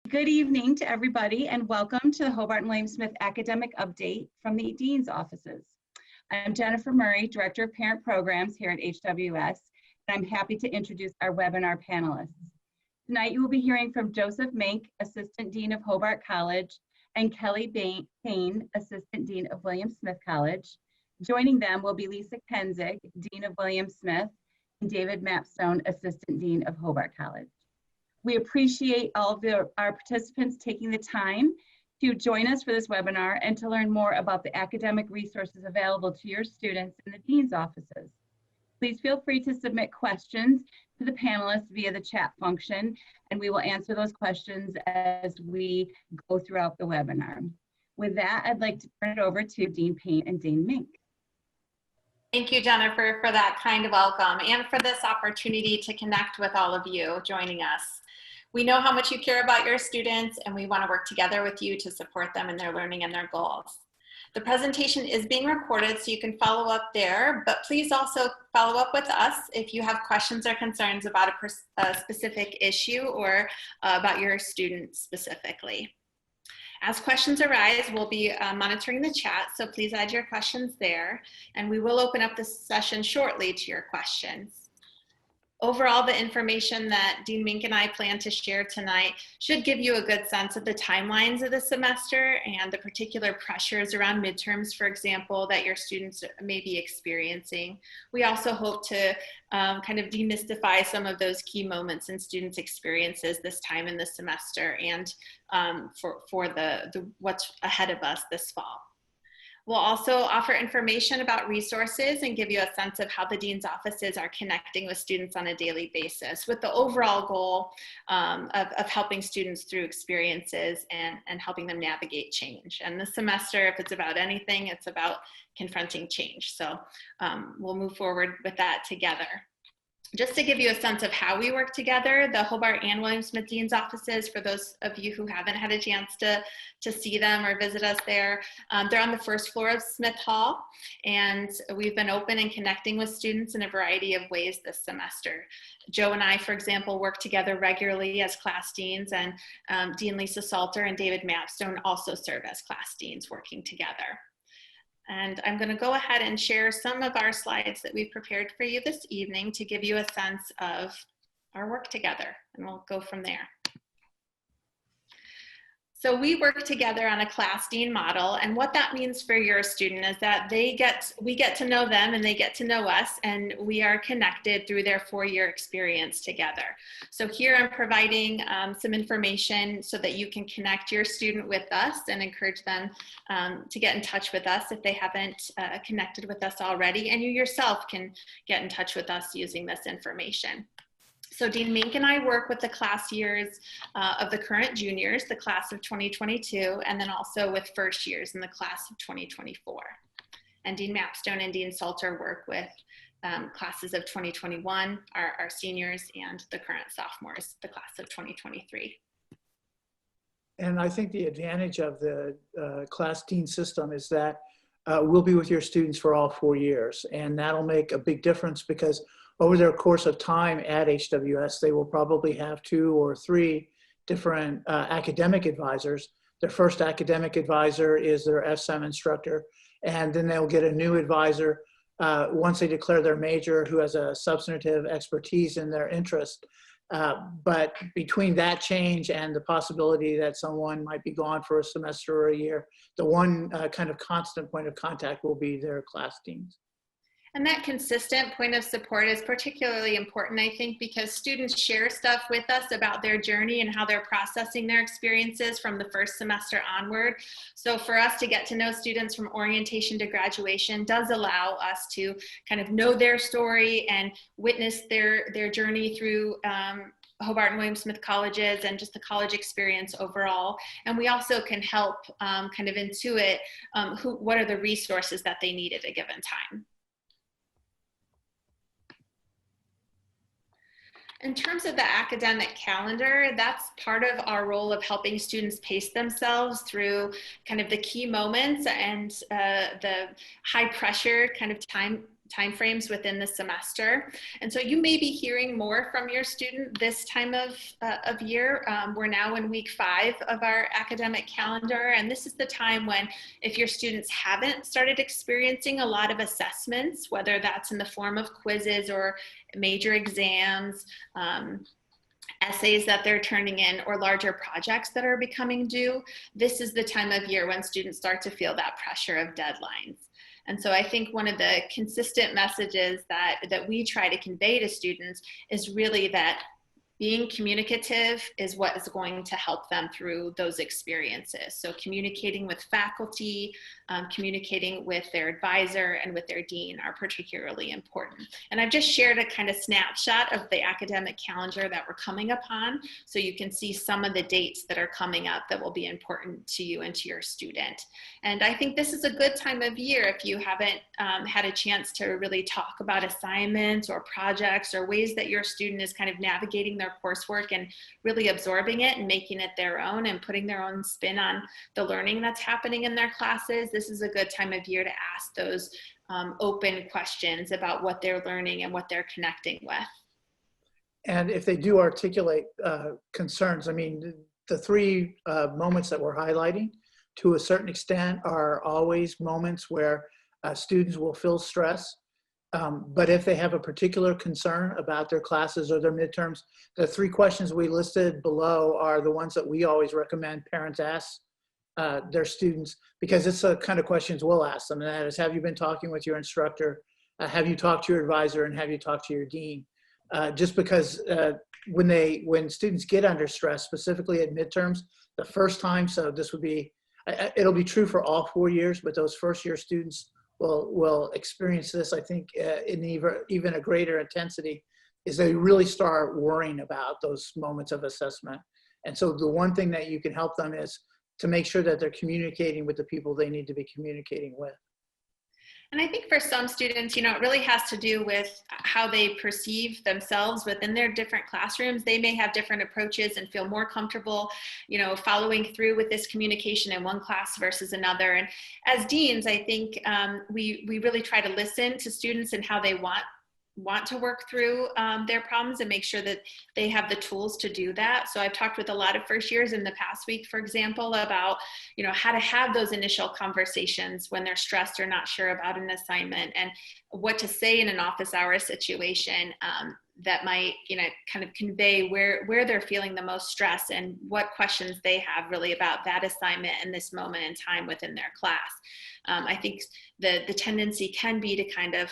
Good evening to everybody and welcome to the Hobart and William Smith Academic Update from the Dean's offices. I'm Jennifer Murray, Director of Parent Programs here at HWS, and I'm happy to introduce our webinar panelists. Tonight you will be hearing from Joseph Mink, Assistant Dean of Hobart College, and Kelly Payne, Assistant Dean of William Smith College. Joining them will be Lisa Kenzig, Dean of William Smith, and David Mapstone, Assistant Dean of Hobart College. We appreciate all of our participants taking the time to join us for this webinar and to learn more about the academic resources available to your students in the Dean's offices. Please feel free to submit questions to the panelists via the chat function, and we will answer those questions as we go throughout the webinar. With that, I'd like to turn it over to Dean Payne and Dean Mink. Thank you, Jennifer, for that kind welcome and for this opportunity to connect with all of you joining us. We know how much you care about your students, and we want to work together with you to support them in their learning and their goals. The presentation is being recorded, so you can follow up there, but please also follow up with us if you have questions or concerns about a specific issue or about your students specifically. As questions arise, we'll be monitoring the chat, so please add your questions there, and we will open up this session shortly to your questions. Overall, the information that Dean Mink and I plan to share tonight should give you a good sense of the timelines of the semester and the particular pressures around midterms, for example, that your students may be experiencing. We also hope to kind of demystify some of those key moments in students' experiences this time in the semester and for what's ahead of us this fall. We'll also offer information about resources and give you a sense of how the Dean's offices are connecting with students on a daily basis with the overall goal of helping students through experiences and helping them navigate change. And this semester, if it's about anything, it's about confronting change. So we'll move forward with that together. Just to give you a sense of how we work together, the Hobart and William Smith Dean's offices, for those of you who haven't had a chance to see them or visit us there, they're on the first floor of Smith Hall, and we've been open and connecting with students in a variety of ways this semester. Joe and I, for example, work together regularly as class deans, and Dean Lisa Salter and David Mapstone also serve as class deans working together. And I'm going to go ahead and share some of our slides that we've prepared for you this evening to give you a sense of our work together, and we'll go from there. So we work together on a class dean model, and what that means for your student is that we get to know them and they get to know us, and we are connected through their four-year experience together. So here I'm providing some information so that you can connect your student with us and encourage them to get in touch with us if they haven't connected with us already, and you yourself can get in touch with us using this information. So Dean Mink and I work with the class years of the current juniors, the class of 2022, and then also with first years in the class of 2024. And Dean Mapstone and Dean Salter work with classes of 2021, our seniors, and the current sophomores, the class of 2023. And I think the advantage of the class dean system is that we'll be with your students for all 4 years, and that'll make a big difference because over their course of time at HWS, they will probably have 2 or 3 different academic advisors. Their first academic advisor is their FM instructor, and then they'll get a new advisor once they declare their major who has a substantive expertise in their interest. But between that change and the possibility that someone might be gone for a semester or a year, the one kind of constant point of contact will be their class deans. And that consistent point of support is particularly important, I think, because students share stuff with us about their journey and how they're processing their experiences from the first semester onward. So for us to get to know students from orientation to graduation does allow us to kind of know their story and witness their journey through Hobart and William Smith colleges and just the college experience overall. And we also can help kind of intuit what are the resources that they need at a given time. In terms of the academic calendar, that's part of our role of helping students pace themselves through kind of the key moments and the high pressure kind of time timeframes within the semester. And so you may be hearing more from your student this time of year. We're now in week 5 of our academic calendar. And this is the time when, if your students haven't started experiencing a lot of assessments, whether that's in the form of quizzes or major exams, essays that they're turning in, or larger projects that are becoming due, this is the time of year when students start to feel that pressure of deadlines. And so I think one of the consistent messages that we try to convey to students is really that being communicative is what is going to help them through those experiences. So communicating with faculty, communicating with their advisor and with their dean are particularly important. And I've just shared a kind of snapshot of the academic calendar that we're coming upon, so you can see some of the dates that are coming up that will be important to you and to your student. And I think this is a good time of year if you haven't had a chance to really talk about assignments or projects or ways that your student is kind of navigating their coursework and really absorbing it and making it their own and putting their own spin on the learning that's happening in their classes. This is a good time of year to ask those open questions about what they're learning and what they're connecting with. And if they do articulate concerns, I mean, the 3 moments that we're highlighting to a certain extent are always moments where students will feel stress. But if they have a particular concern about their classes or their midterms, the 3 questions we listed below are the ones that we always recommend parents ask their students, because it's the kind of questions we'll ask them. And that is, have you been talking with your instructor? Have you talked to your advisor? And have you talked to your dean? Just because when students get under stress, specifically at midterms, the first time, so this would be, it'll be true for all 4 years, but those first year students will experience this, I think, in even a greater intensity, is they really start worrying about those moments of assessment. And so the one thing that you can help them is to make sure that they're communicating with the people they need to be communicating with. And I think for some students, you know, it really has to do with how they perceive themselves within their different classrooms. They may have different approaches and feel more comfortable, you know, following through with this communication in one class versus another. And as deans, I think we really try to listen to students and how they want to work through their problems and make sure that they have the tools to do that. So I've talked with a lot of first years in the past week, for example, about, you know, how to have those initial conversations when they're stressed or not sure about an assignment, and what to say in an office hour situation that might, you know, kind of convey where they're feeling the most stress and what questions they have really about that assignment and this moment in time within their class. I think the tendency can be to kind of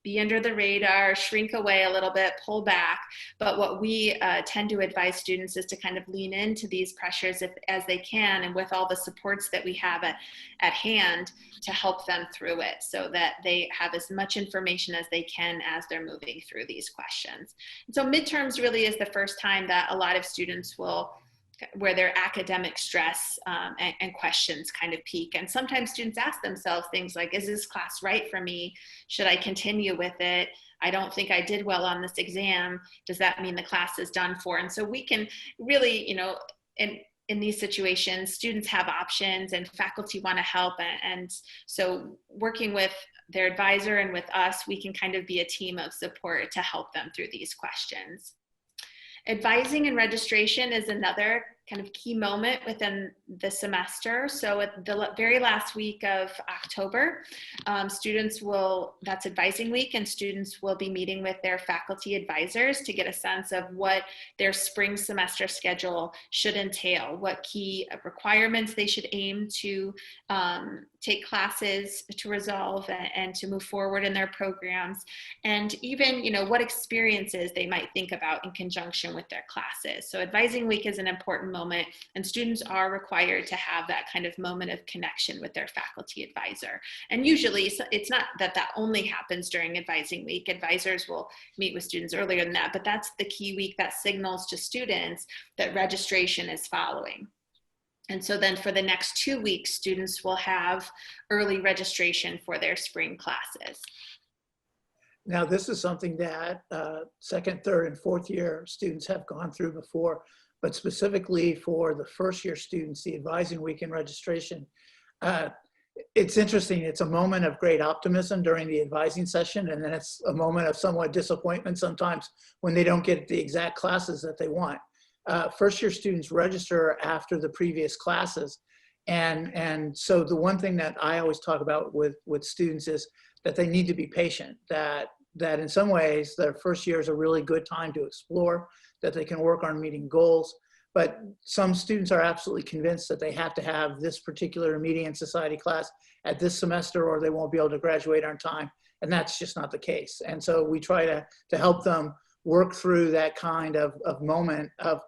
be under the radar, shrink away a little bit, pull back. But what we tend to advise students is to kind of lean into these pressures as they can, and with all the supports that we have at hand to help them through it, so that they have as much information as they can as they're moving through these questions. And so midterms really is the first time that a lot of students where their academic stress and questions kind of peak. And sometimes students ask themselves things like, is this class right for me? Should I continue with it? I don't think I did well on this exam. Does that mean the class is done for? And so we can really, you know, in these situations, students have options and faculty want to help. And so working with their advisor and with us, we can kind of be a team of support to help them through these questions. Advising and registration is another kind of key moment within the semester. So at the very last week of October, that's advising week, and students will be meeting with their faculty advisors to get a sense of what their spring semester schedule should entail, what key requirements they should aim to take classes to resolve and to move forward in their programs, and even, you know, what experiences they might think about in conjunction with their classes. So advising week is an important moment, and students are required to have that kind of moment of connection with their faculty advisor. And usually it's not that only happens during advising week. Advisors will meet with students earlier than that, but that's the key week that signals to students that registration is following. And so then for the next 2 weeks, students will have early registration for their spring classes. Now, this is something that second, third, and fourth year students have gone through before, but specifically for the first year students, the advising week and registration, it's interesting. It's a moment of great optimism during the advising session, and then it's a moment of somewhat disappointment sometimes when they don't get the exact classes that they want. First year students register after the previous classes. And so the one thing that I always talk about with students is that they need to be patient, that in some ways their first year is a really good time to explore, that they can work on meeting goals. But some students are absolutely convinced that they have to have this particular media and society class at this semester or they won't be able to graduate on time. And that's just not the case. And so we try to help them work through that kind of moment of,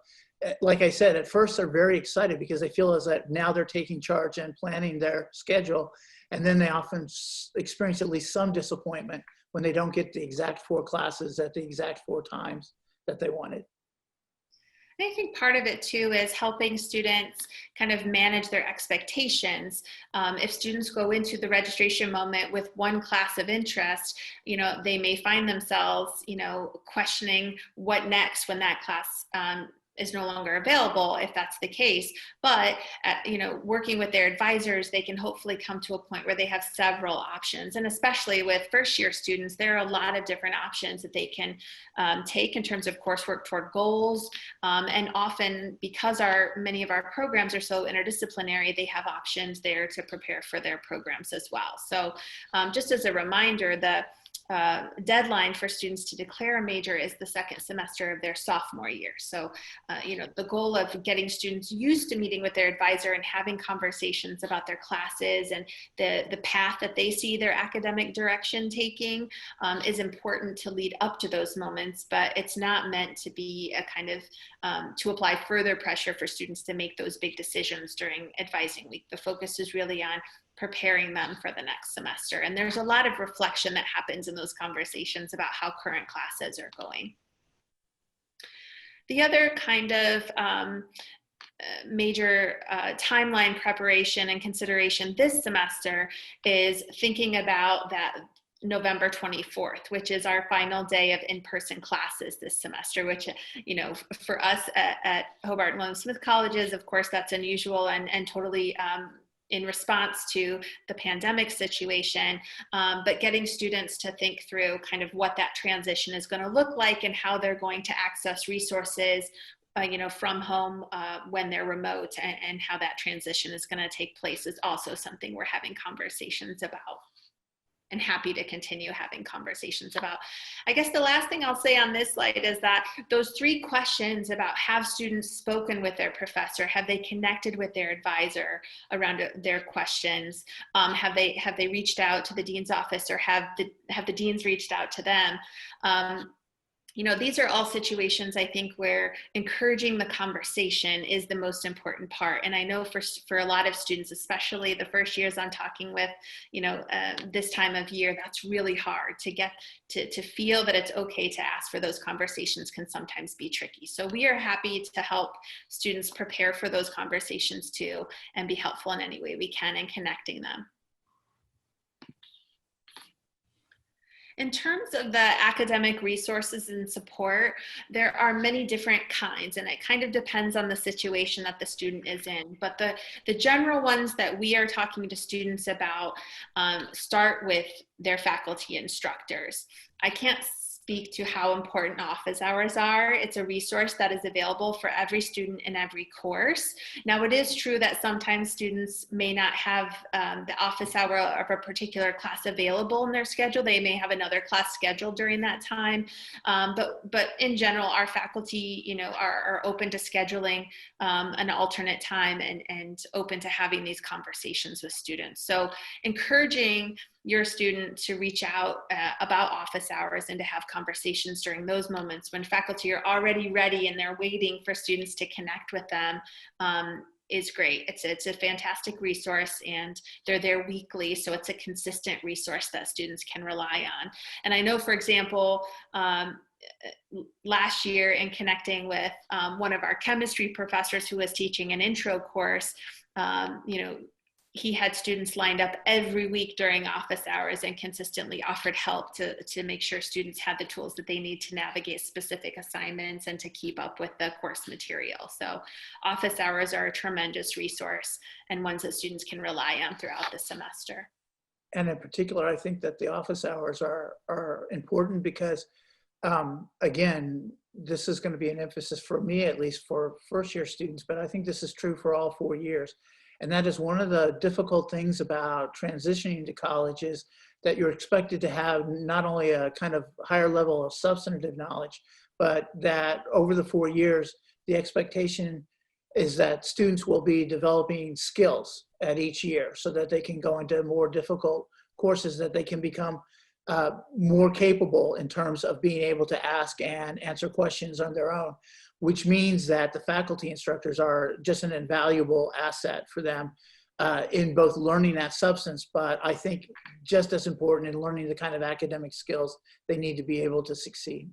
like I said, at first they're very excited because they feel as that now they're taking charge and planning their schedule. And then they often experience at least some disappointment when they don't get the exact 4 classes at the exact 4 times that they wanted. I think part of it too is helping students kind of manage their expectations. If students go into the registration moment with one class of interest, they may find themselves, questioning what next when that class is no longer available, if that's the case. But working with their advisors, they can hopefully come to a point where they have several options. And especially with first year students, there are a lot of different options that they can take in terms of coursework toward goals. And often, because many of our programs are so interdisciplinary, they have options there to prepare for their programs as well. So just as a reminder, the deadline for students to declare a major is the second semester of their sophomore year. So, the goal of getting students used to meeting with their advisor and having conversations about their classes and the path that they see their academic direction taking is important to lead up to those moments, but it's not meant to be a kind of to apply further pressure for students to make those big decisions during advising week. The focus is really on preparing them for the next semester. And there's a lot of reflection that happens in those conversations about how current classes are going. The other kind of major timeline preparation and consideration this semester is thinking about that November 24th, which is our final day of in-person classes this semester, which, for us at Hobart and William Smith Colleges, of course, that's unusual and totally in response to the pandemic situation, but getting students to think through kind of what that transition is going to look like and how they're going to access resources from home when they're remote, and how that transition is going to take place is also something we're having conversations about and happy to continue having conversations about. I guess the last thing I'll say on this slide is that those 3 questions about have students spoken with their professor, have they connected with their advisor around their questions, have they reached out to the dean's office, or have the deans reached out to them? These are all situations, I think, where encouraging the conversation is the most important part. And I know for a lot of students, especially the first years I'm talking with, this time of year, that's really hard to get to feel that it's okay to ask for those conversations can sometimes be tricky. So we are happy to help students prepare for those conversations too, and be helpful in any way we can in connecting them. In terms of the academic resources and support, there are many different kinds, and it kind of depends on the situation that the student is in. But the general ones that we are talking to students about start with their faculty instructors. I can't speak to how important office hours are. It's a resource that is available for every student in every course. Now, it is true that sometimes students may not have the office hour of a particular class available in their schedule. They may have another class scheduled during that time. But in general, our faculty, are open to scheduling an alternate time and open to having these conversations with students. So encouraging your student to reach out about office hours and to have conversations during those moments when faculty are already ready and they're waiting for students to connect with them is great. It's a fantastic resource, and they're there weekly, so it's a consistent resource that students can rely on. And I know, for example, last year in connecting with one of our chemistry professors who was teaching an intro course, he had students lined up every week during office hours and consistently offered help to make sure students had the tools that they need to navigate specific assignments and to keep up with the course material. So office hours are a tremendous resource and ones that students can rely on throughout the semester. And in particular, I think that the office hours are important because, again, this is going to be an emphasis for me, at least for first-year students, but I think this is true for all 4 years. And that is one of the difficult things about transitioning to college is that you're expected to have not only a kind of higher level of substantive knowledge, but that over the 4 years, the expectation is that students will be developing skills at each year so that they can go into more difficult courses, that they can become more capable in terms of being able to ask and answer questions on their own, which means that the faculty instructors are just an invaluable asset for them in both learning that substance, but I think just as important in learning the kind of academic skills they need to be able to succeed.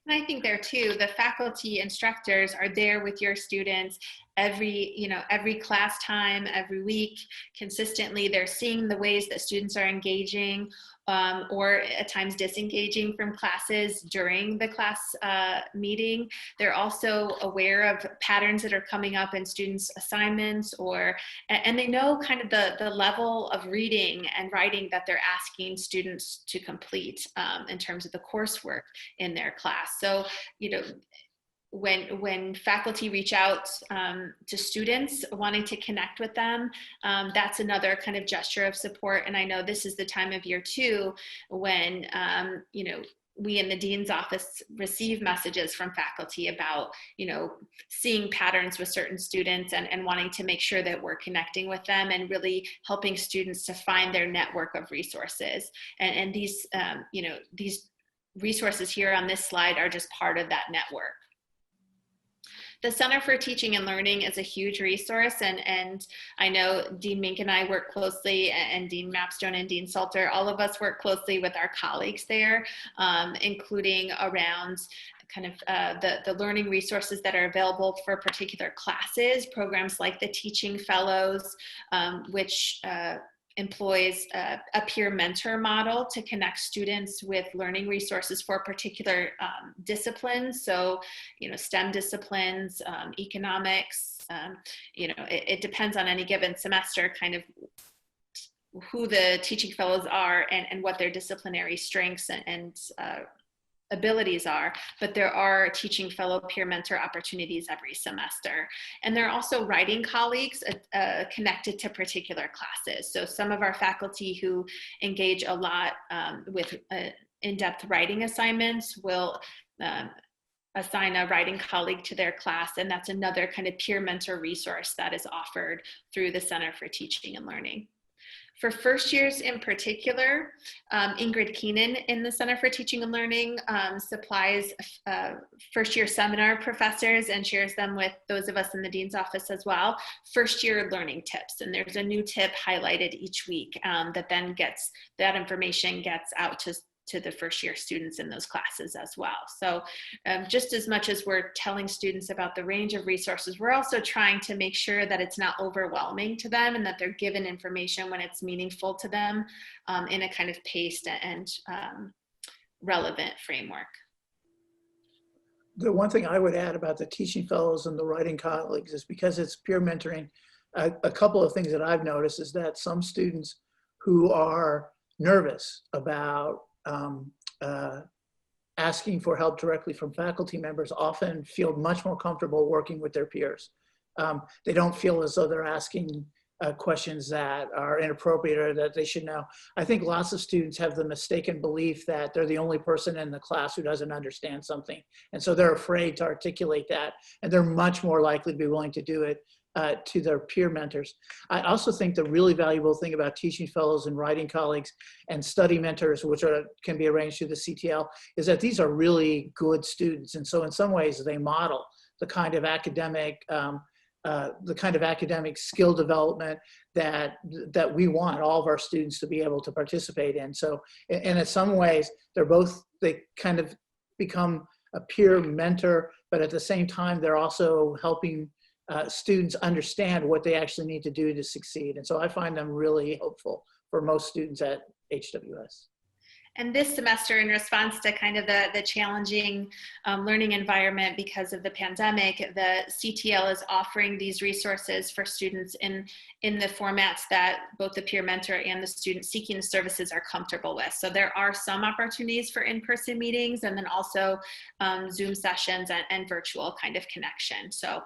And I think there too, the faculty instructors are there with your students every class time, every week, consistently. They're seeing the ways that students are engaging or at times disengaging from classes during the class meeting. They're also aware of patterns that are coming up in students' assignments, and they know kind of the level of reading and writing that they're asking students to complete in terms of the coursework in their class. So, when faculty reach out to students wanting to connect with them, that's another kind of gesture of support. And I know this is the time of year too when we in the dean's office receive messages from faculty about seeing patterns with certain students and wanting to make sure that we're connecting with them and really helping students to find their network of resources. And these these resources here on this slide are just part of that network. The Center for Teaching and Learning is a huge resource, and I know Dean Mink and I work closely, and Dean Mapstone and Dean Salter, all of us work closely with our colleagues there, including around kind of the learning resources that are available for particular classes, programs like the Teaching Fellows, which employs a peer mentor model to connect students with learning resources for particular disciplines. So, STEM disciplines, economics, it depends on any given semester kind of who the teaching fellows are and what their disciplinary strengths and abilities are, but there are teaching fellow peer mentor opportunities every semester. And there are also writing colleagues connected to particular classes. So some of our faculty who engage a lot with in-depth writing assignments will assign a writing colleague to their class, and that's another kind of peer mentor resource that is offered through the Center for Teaching and Learning. For first years in particular, Ingrid Keenan in the Center for Teaching and Learning supplies first year seminar professors and shares them with those of us in the Dean's office as well, first year learning tips. And there's a new tip highlighted each week that then that information gets out to the first year students in those classes as well. So just as much as we're telling students about the range of resources, we're also trying to make sure that it's not overwhelming to them and that they're given information when it's meaningful to them in a kind of paced and relevant framework. The one thing I would add about the teaching fellows and the writing colleagues is because it's peer mentoring, a couple of things that I've noticed is that some students who are nervous about asking for help directly from faculty members often feel much more comfortable working with their peers. They don't feel as though they're asking questions that are inappropriate or that they should know. I think lots of students have the mistaken belief that they're the only person in the class who doesn't understand something. And so they're afraid to articulate that, and they're much more likely to be willing to do it to their peer mentors. I also think the really valuable thing about teaching fellows and writing colleagues and study mentors, which can be arranged through the CTL, is that these are really good students. And so in some ways they model the kind of academic skill development that we want all of our students to be able to participate in. So, and in some ways, they kind of become a peer mentor, but at the same time, they're also helping students understand what they actually need to do to succeed. And so I find them really helpful for most students at HWS. And this semester, in response to kind of the challenging learning environment because of the pandemic, the CTL is offering these resources for students in the formats that both the peer mentor and the student seeking the services are comfortable with. So there are some opportunities for in-person meetings, and then also Zoom sessions and virtual kind of connection. So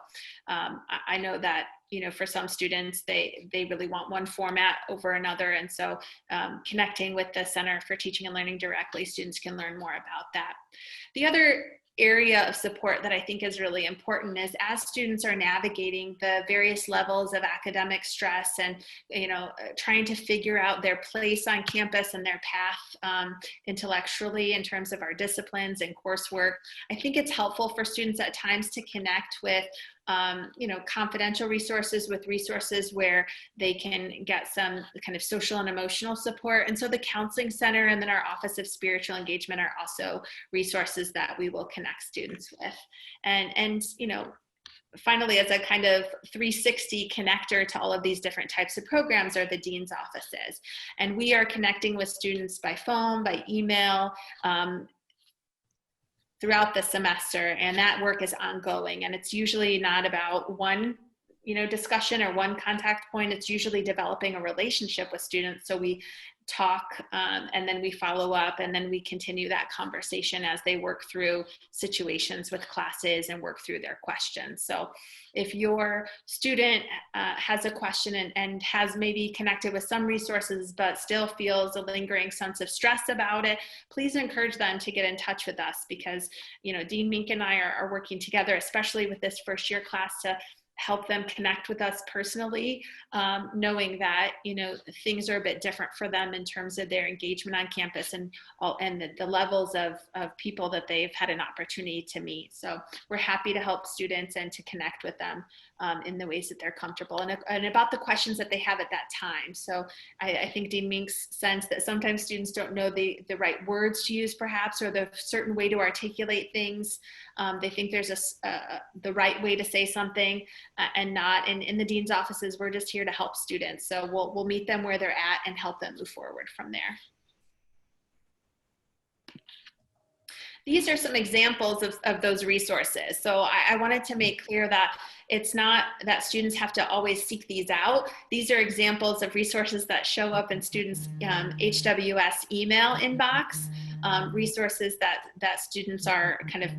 I know that, you know, for some students, they really want one format over another. And so connecting with the Center for Teaching and Learning directly, students can learn more about that. The other area of support that I think is really important is as students are navigating the various levels of academic stress and, you know, trying to figure out their place on campus and their path intellectually in terms of our disciplines and coursework, I think it's helpful for students at times to connect with you know, confidential resources with resources where they can get some kind of social and emotional support. And so the Counseling Center and then our Office of Spiritual Engagement are also resources that we will connect students with. And you know, finally, as a kind of 360 connector to all of these different types of programs are the dean's offices. And we are connecting with students by phone, by email, throughout the semester, and that work is ongoing, and it's usually not about one, you know, discussion or one contact point. It's usually developing a relationship with students. So we talk and then we follow up, and then we continue that conversation as they work through situations with classes and work through their questions. So if your student has a question and has maybe connected with some resources but still feels a lingering sense of stress about it, please encourage them to get in touch with us, because, you know, Dean Mink and I are working together, especially with this first year class, to help them connect with us personally, knowing that, you know, things are a bit different for them in terms of their engagement on campus and the levels of people that they've had an opportunity to meet. So we're happy to help students and to connect with them in the ways that they're comfortable and about the questions that they have at that time. So I think Dean Mink's sense that sometimes students don't know the right words to use perhaps, or the certain way to articulate things. They think there's the right way to say something and not. And in the dean's offices, we're just here to help students. So we'll meet them where they're at and help them move forward from there. These are some examples of those resources. So I wanted to make clear that it's not that students have to always seek these out. These are examples of resources that show up in students' HWS email inbox, resources that students are kind of,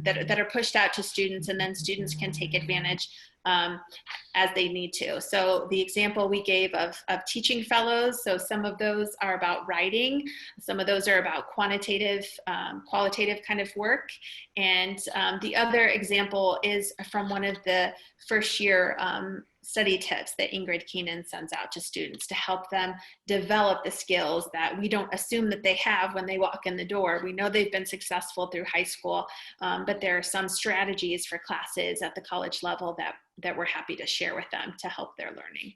that are pushed out to students, and then students can take advantage as they need to. So the example we gave of teaching fellows, so some of those are about writing, some of those are about qualitative kind of work, and the other example is from one of the first year study tips that Ingrid Keenan sends out to students to help them develop the skills that we don't assume that they have when they walk in the door. We know they've been successful through high school, but there are some strategies for classes at the college level that we're happy to share with them to help their learning.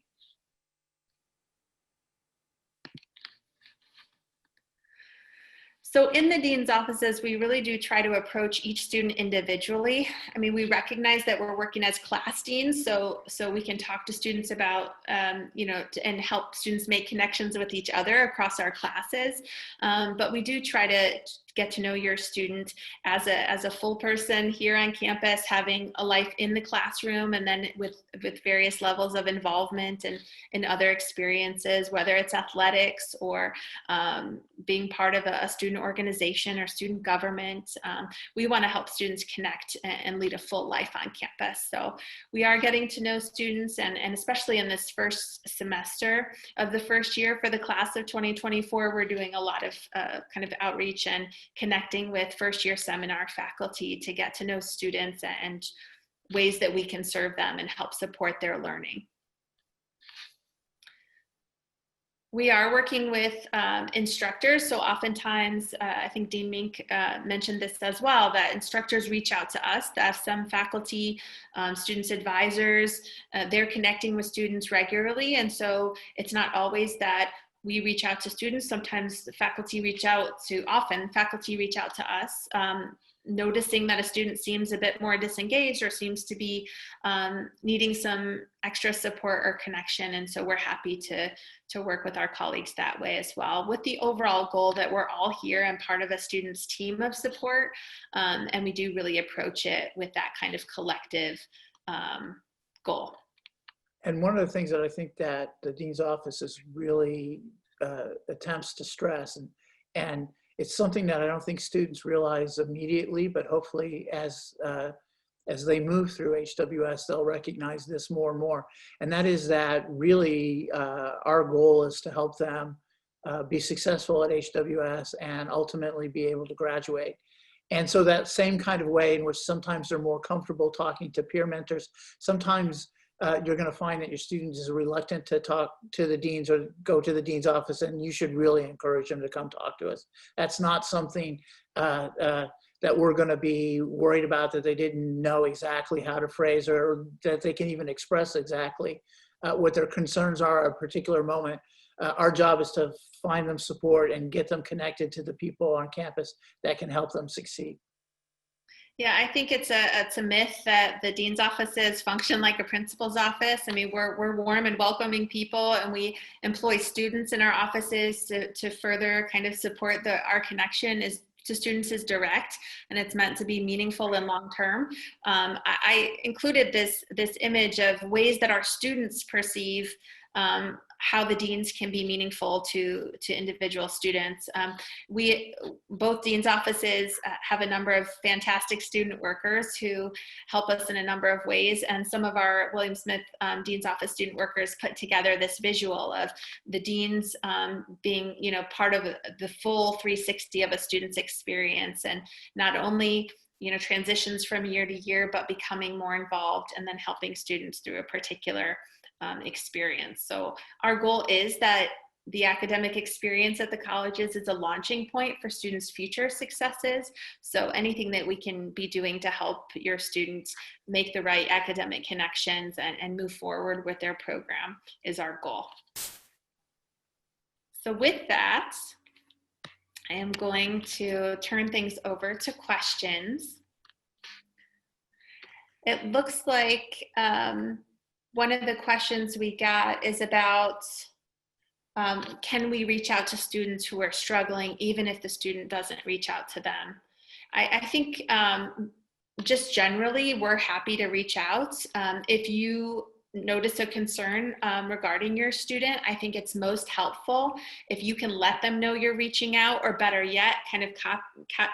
So in the dean's offices, we really do try to approach each student individually. I mean, we recognize that we're working as class deans, so we can talk to students about, you know, and help students make connections with each other across our classes. But we do try to get to know your student as a full person here on campus, having a life in the classroom, and then with various levels of involvement and other experiences, whether it's athletics or being part of a student organization or student government. We want to help students connect and lead a full life on campus. So we are getting to know students, and especially in this first semester of the first year for the class of 2024, we're doing a lot of kind of outreach and connecting with first year seminar faculty to get to know students and ways that we can serve them and help support their learning. We are working with instructors, so oftentimes, I think Dean Mink mentioned this as well, that instructors reach out to us, that some faculty, students advisors, they're connecting with students regularly, and so it's not always that we reach out to students. Sometimes the faculty reach out to, often faculty reach out to us noticing that a student seems a bit more disengaged or seems to be needing some extra support or connection. And so we're happy to work with our colleagues that way as well, with the overall goal that we're all here and part of a student's team of support. And we do really approach it with that kind of collective goal. And one of the things that I think that the Dean's Office is really attempts to stress, and it's something that I don't think students realize immediately, but hopefully as they move through HWS, they'll recognize this more and more. And that is that really our goal is to help them be successful at HWS and ultimately be able to graduate. And so that same kind of way in which sometimes they're more comfortable talking to peer mentors, sometimes you're going to find that your student is reluctant to talk to the deans or go to the dean's office, and you should really encourage them to come talk to us. That's not something that we're going to be worried about that they didn't know exactly how to phrase, or that they can even express exactly what their concerns are at a particular moment. Our job is to find them support and get them connected to the people on campus that can help them succeed. Yeah, I think it's a myth that the dean's offices function like a principal's office. I mean, we're warm and welcoming people, and we employ students in our offices to further kind of support our connection to students is direct, and it's meant to be meaningful and long term. I included this image of ways that our students perceive how the deans can be meaningful to individual students. Both deans offices have a number of fantastic student workers who help us in a number of ways, and some of our William Smith Dean's Office student workers put together this visual of the deans being, part of the full 360 of a student's experience, and not only transitions from year to year, but becoming more involved and then helping students through a particular experience. So our goal is that the academic experience at the colleges is a launching point for students' future successes. So anything that we can be doing to help your students make the right academic connections and move forward with their program is our goal. So with that, I am going to turn things over to questions. It looks like one of the questions we got is about, can we reach out to students who are struggling even if the student doesn't reach out to them? I think just generally, we're happy to reach out. If you notice a concern regarding your student, I think it's most helpful if you can let them know you're reaching out, or better yet, kind of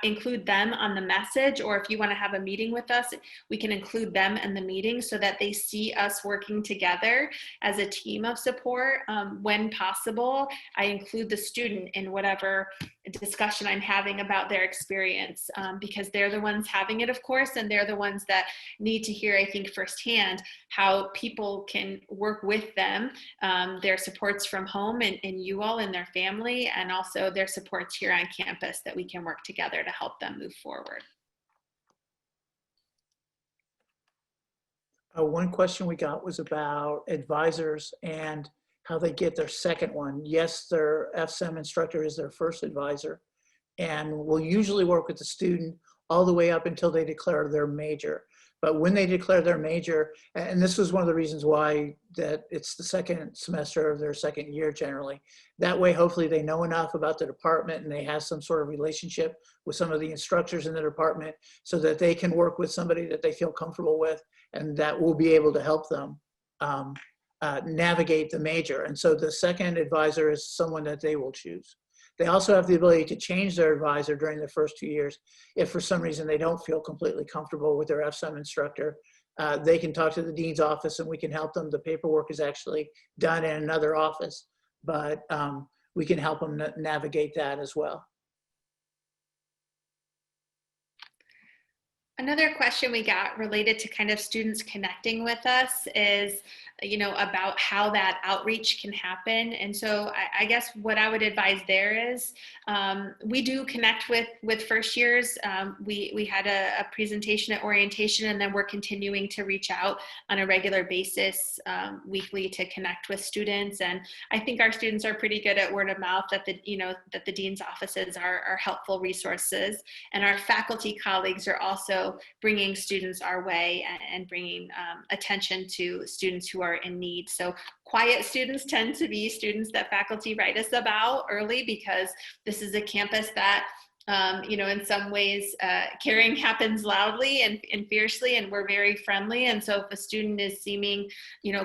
include them on the message. Or if you want to have a meeting with us, we can include them in the meeting so that they see us working together as a team of support. When possible, I include the student in whatever discussion I'm having about their experience, because they're the ones having it, of course, and they're the ones that need to hear, I think, firsthand how people can work with them, their supports from home and you all and their family, and also their supports here on campus, that we can work together to help them move forward. One question we got was about advisors and how they get their second one. Yes, their FSEM instructor is their first advisor, and will usually work with the student all the way up until they declare their major. But when they declare their major, and this was one of the reasons why that it's the second semester of their second year generally, that way hopefully they know enough about the department and they have some sort of relationship with some of the instructors in the department so that they can work with somebody that they feel comfortable with and that will be able to help them navigate the major. And so the second advisor is someone that they will choose. They also have the ability to change their advisor during the first 2 years. If for some reason they don't feel completely comfortable with their FSEM instructor, they can talk to the dean's office and we can help them. The paperwork is actually done in another office, but we can help them navigate that as well. Another question we got related to kind of students connecting with us is, about how that outreach can happen. And so I guess what I would advise there is we do connect with first years. We had a presentation at orientation, and then we're continuing to reach out on a regular basis weekly to connect with students. And I think our students are pretty good at word of mouth that the dean's offices are helpful resources. And our faculty colleagues are also bringing students our way and bringing attention to students who are in need. So quiet students tend to be students that faculty write us about early, because this is a campus that in some ways, caring happens loudly and fiercely, and we're very friendly. And so if a student is seeming,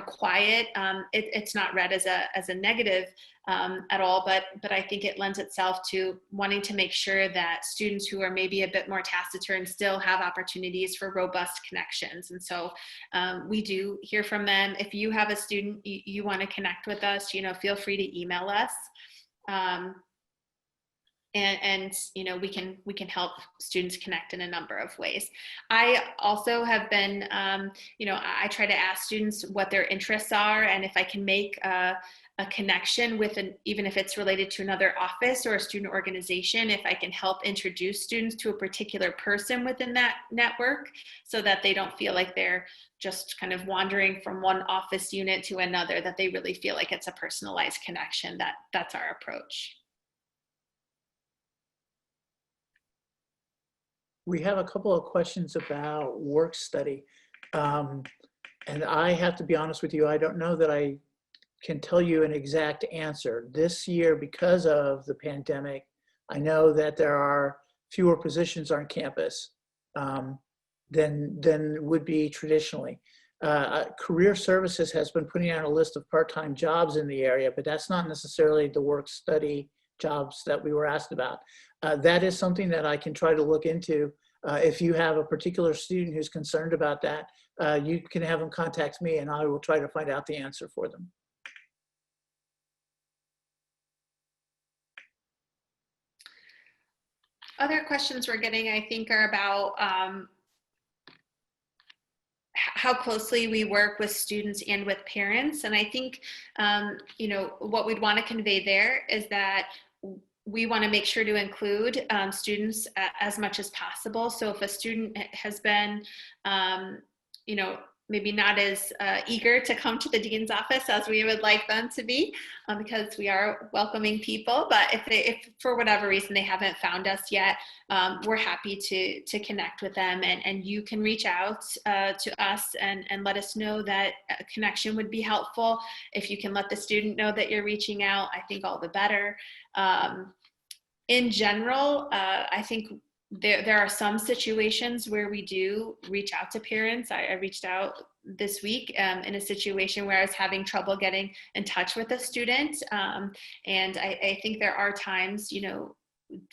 quiet, it's not read as a negative at all, but I think it lends itself to wanting to make sure that students who are maybe a bit more taciturn still have opportunities for robust connections. And so we do hear from them. If you have a student you want to connect with us, feel free to email us. And we can help students connect in a number of ways. I also have been, I try to ask students what their interests are, and if I can make a connection with even if it's related to another office or a student organization, if I can help introduce students to a particular person within that network, so that they don't feel like they're just kind of wandering from one office unit to another, that they really feel like it's a personalized connection. That's our approach. We have a couple of questions about work study. And I have to be honest with you, I don't know that I can tell you an exact answer. This year, because of the pandemic, I know that there are fewer positions on campus than would be traditionally. Career Services has been putting out a list of part-time jobs in the area, but that's not necessarily the work study jobs that we were asked about. That is something that I can try to look into. If you have a particular student who's concerned about that, you can have them contact me, and I will try to find out the answer for them. Other questions we're getting, I think, are about how closely we work with students and with parents. And I think, what we'd want to convey there is that we want to make sure to include students as much as possible. So if a student has been, maybe not as eager to come to the dean's office as we would like them to be, because we are welcoming people, but if for whatever reason they haven't found us yet, we're happy to connect with them, and you can reach out to us and let us know that a connection would be helpful. If you can let the student know that you're reaching out, I think all the better. In general, I think there are some situations where we do reach out to parents. I reached out this week in a situation where I was having trouble getting in touch with a student. And I think there are times,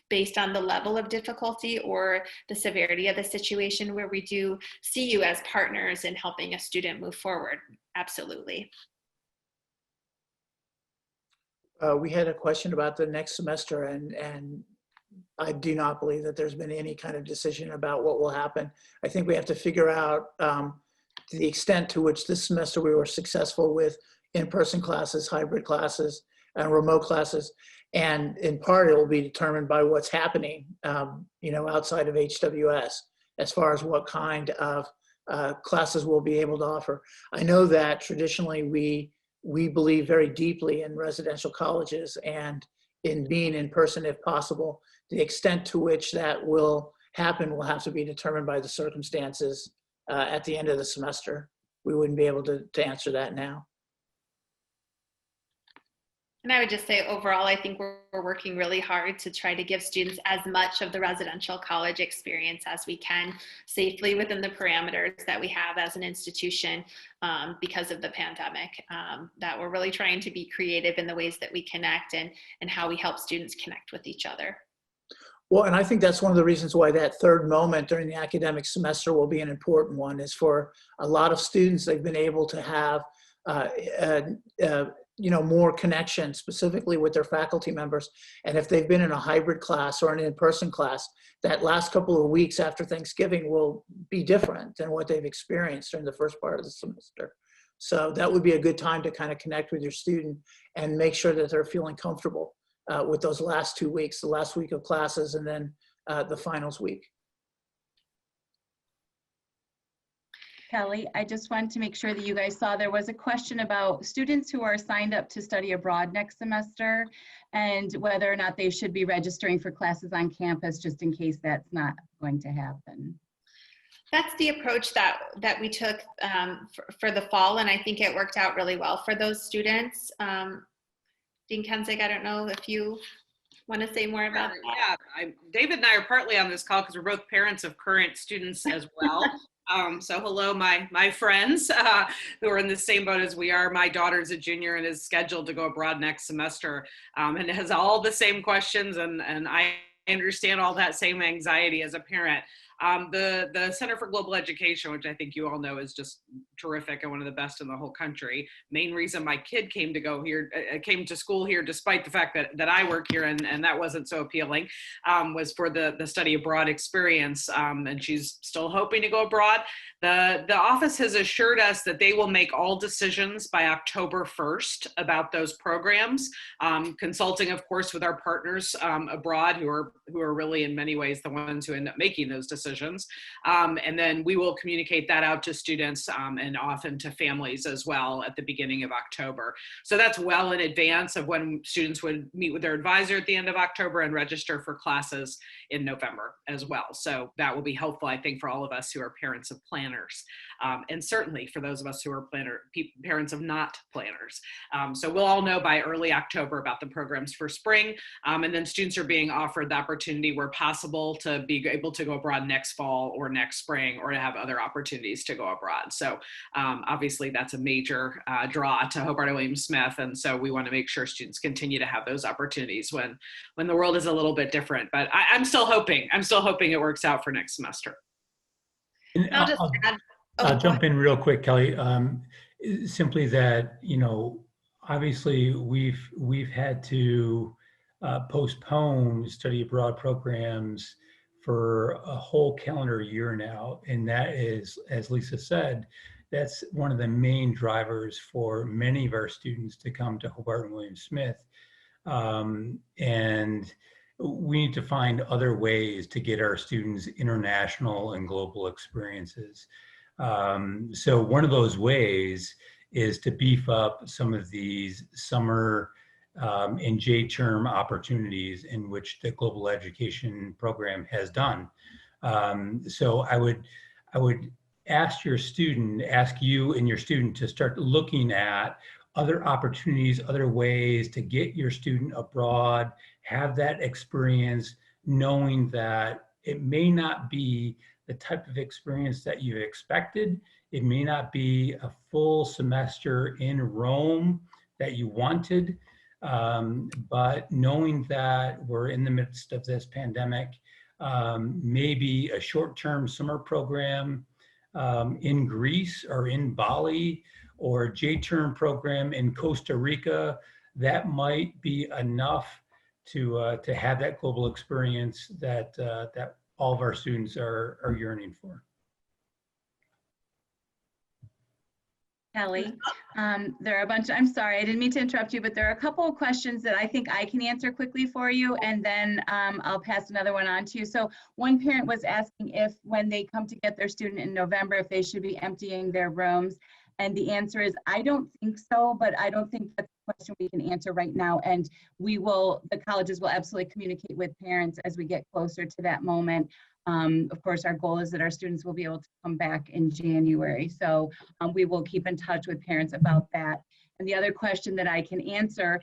based on the level of difficulty or the severity of the situation, where we do see you as partners in helping a student move forward. Absolutely. We had a question about the next semester, and I do not believe that there's been any kind of decision about what will happen. I think we have to figure out the extent to which this semester we were successful with in-person classes, hybrid classes, and remote classes. And in part, it will be determined by what's happening, outside of HWS, as far as what kind of classes we'll be able to offer. I know that traditionally we believe very deeply in residential colleges and in being in person if possible. The extent to which that will happen will have to be determined by the circumstances at the end of the semester. We wouldn't be able to answer that now. And I would just say overall, I think we're working really hard to try to give students as much of the residential college experience as we can, safely within the parameters that we have as an institution because of the pandemic, that we're really trying to be creative in the ways that we connect and how we help students connect with each other. Well, and I think that's one of the reasons why that third moment during the academic semester will be an important one, is for a lot of students, they've been able to have more connection specifically with their faculty members. And if they've been in a hybrid class or an in-person class, that last couple of weeks after Thanksgiving will be different than what they've experienced during the first part of the semester. So that would be a good time to kind of connect with your student and make sure that they're feeling comfortable with those last 2 weeks, the last week of classes and then the finals week. Kelly, I just wanted to make sure that you guys saw there was a question about students who are signed up to study abroad next semester and whether or not they should be registering for classes on campus just in case that's not going to happen. That's the approach that we took for the fall, and I think it worked out really well for those students. Dean Kensig, I don't know if you want to say more about that. Yeah, David and I are partly on this call because we're both parents of current students as well. So hello, my friends who are in the same boat as we are. My daughter's a junior and is scheduled to go abroad next semester and has all the same questions, and I understand all that same anxiety as a parent. The Center for Global Education, which I think you all know is just terrific and one of the best in the whole country. Main reason my kid came to school here, despite the fact that I work here and that wasn't so appealing, was for the study abroad experience. And she's still hoping to go abroad. The office has assured us that they will make all decisions by October 1st about those programs, consulting, of course, with our partners abroad who are really in many ways the ones who end up making those decisions. And then we will communicate that out to students and often to families as well at the beginning of October. So that's well in advance of when students would meet with their advisor at the end of October and register for classes in November as well. So that will be helpful, I think, for all of us who are parents of planners, and certainly for those of us who are parents of not planners. So we'll all know by early October about the programs for spring, and then students are being offered the opportunity where possible to be able to go abroad next fall or next spring, or to have other opportunities to go abroad. So obviously that's a major draw to Hobart and William Smith, and so we want to make sure students continue to have those opportunities when the world is a little bit different. But I'm still hoping it works out for next semester. I'll jump in real quick, Kelly. Simply that, obviously we've had to postpone study abroad programs for a whole calendar year now. And that is, as Lisa said, that's one of the main drivers for many of our students to come to Hobart and William Smith. And we need to find other ways to get our students international and global experiences. So one of those ways is to beef up some of these summer and J-term opportunities in which the global education program has done. So I would ask you and your student to start looking at other opportunities, other ways to get your student abroad, have that experience, knowing that it may not be the type of experience that you expected. It may not be a full semester in Rome that you wanted, but knowing that we're in the midst of this pandemic, maybe a short-term summer program in Greece or in Bali, or a J-term program in Costa Rica, that might be enough to have that global experience that that all of our students are yearning for. Kelly, there are a bunch, I'm sorry, I didn't mean to interrupt you, but there are a couple of questions that I think I can answer quickly for you, and then I'll pass another one on to you. So one parent was asking if when they come to get their student in November, if they should be emptying their rooms. And the answer is, I don't think so, but I don't think that's a question we can answer right now. And the colleges will absolutely communicate with parents as we get closer to that moment. Of course, our goal is that our students will be able to come back in January. So we will keep in touch with parents about that. And the other question that I can answer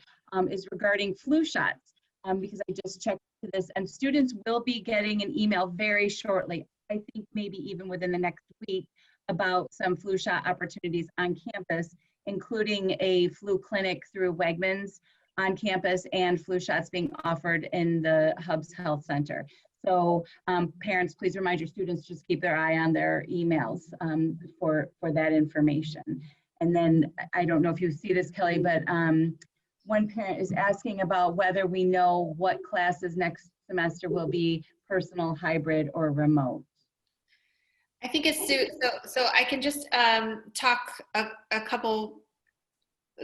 is regarding flu shots, because I just checked this, and students will be getting an email very shortly, I think maybe even within the next week, about some flu shot opportunities on campus, including a flu clinic through Wegmans on campus and flu shots being offered in the Hubs Health Center. So parents, please remind your students, just keep their eye on their emails for that information. And then I don't know if you see this, Kelly, but one parent is asking about whether we know what classes next semester will be personal, hybrid, or remote. I think it's so I can just talk a couple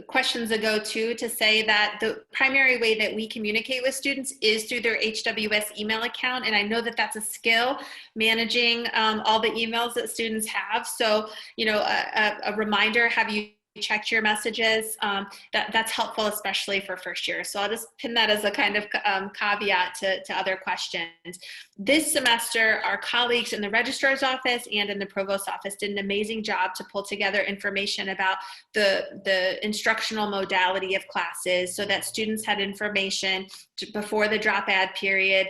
questions ago too, to say that the primary way that we communicate with students is through their HWS email account. And I know that that's a skill, managing all the emails that students have. So, you know, a reminder, have you checked your messages? That's helpful, especially for first year. So I'll just pin that as a kind of caveat to other questions. This semester, our colleagues in the registrar's office and in the provost's office did an amazing job to pull together information about the instructional modality of classes, so that students had information before the drop add period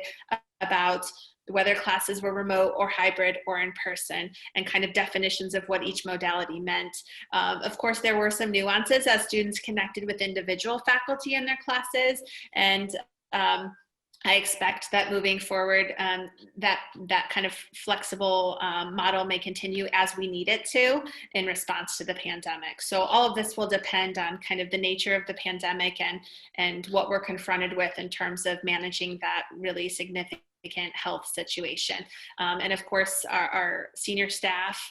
about whether classes were remote or hybrid or in person, and kind of definitions of what each modality meant. Of course, there were some nuances as students connected with individual faculty in their classes, and I expect that moving forward, that kind of flexible model may continue as we need it to in response to the pandemic. So all of this will depend on kind of the nature of the pandemic and what we're confronted with in terms of managing that really significant health situation. And of course, our senior staff,